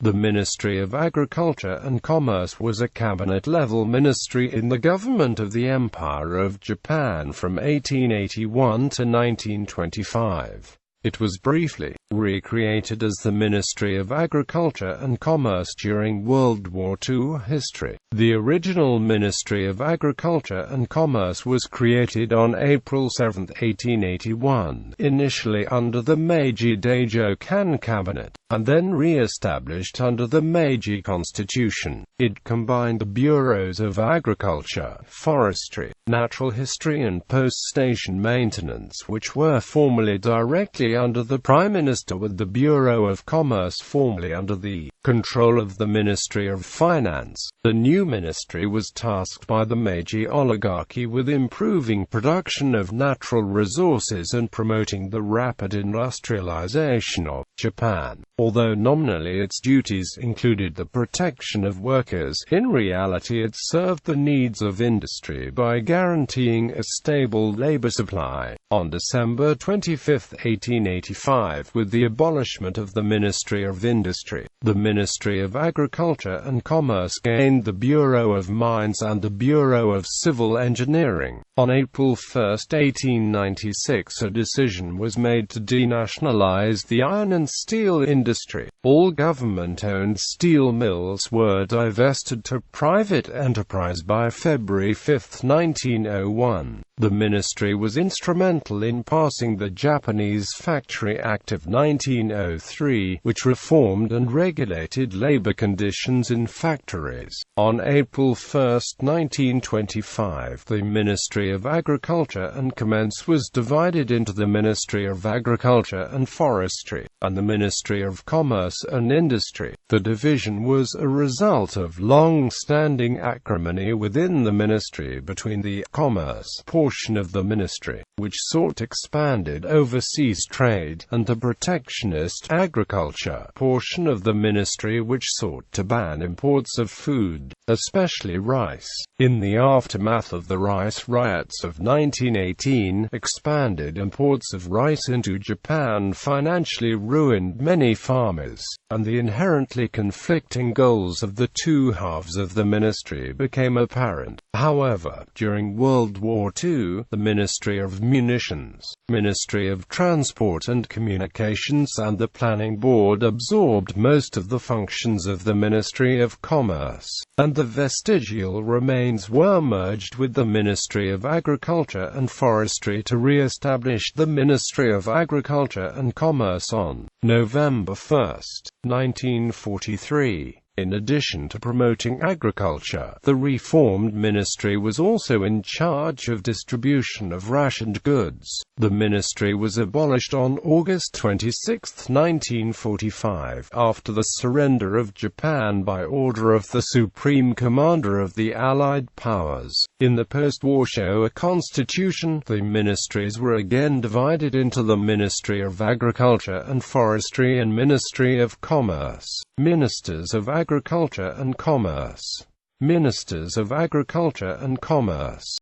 The Ministry of Agriculture and Commerce was a cabinet-level ministry in the government of the Empire of Japan from 1881 to 1925. It was briefly recreated as the Ministry of Agriculture and Commerce during World War II history. The original Ministry of Agriculture and Commerce was created on April 7, 1881, initially under the Meiji Daijōkan cabinet, and then re-established under the Meiji Constitution. It combined the bureaus of agriculture, forestry, natural history and post-station maintenance, which were formerly directly under the Prime Minister, with the Bureau of Commerce formerly under the control of the Ministry of Finance. The new ministry was tasked by the Meiji oligarchy with improving production of natural resources and promoting the rapid industrialization of Japan. Although nominally its duties included the protection of workers, in reality it served the needs of industry by guaranteeing a stable labor supply. On December 25, 1885, with the abolishment of the Ministry of Industry, the Ministry of Agriculture and Commerce gained the Bureau of Mines and the Bureau of Civil Engineering. On April 1, 1896, a decision was made to denationalize the iron and steel industry. All government-owned steel mills were divested to private enterprise by February 5, 1901. The ministry was instrumental in passing the Japanese Factory Act of 1903, which reformed and regulated labor conditions in factories. On April 1, 1925, the Ministry of Agriculture and Commerce was divided into the Ministry of Agriculture and Forestry, and the Ministry of Commerce and Industry. The division was a result of long-standing acrimony within the ministry between the commerce portion of the ministry, which sought expanded overseas trade, and the protectionist agriculture portion of the ministry, which sought to ban imports of food, especially rice. In the aftermath of the rice riots of 1918, expanded imports of rice into Japan financially ruined many farmers, and the inherently conflicting goals of the two halves of the ministry became apparent. However, during World War II, the Ministry of Munitions, Ministry of Transport and Communications and the Planning Board absorbed most of the functions of the Ministry of Commerce, and the vestigial remains were merged with the Ministry of Agriculture and Forestry to re-establish the Ministry of Agriculture and Commerce on November 1, 1943. In addition to promoting agriculture, the reformed ministry was also in charge of distribution of rationed goods. The ministry was abolished on August 26, 1945, after the surrender of Japan by order of the Supreme Commander of the Allied Powers. In the post-war Showa Constitution, the ministries were again divided into the Ministry of Agriculture and Forestry and Ministry of Commerce. Ministers of Agriculture and Commerce. Ministers of Agriculture and Commerce.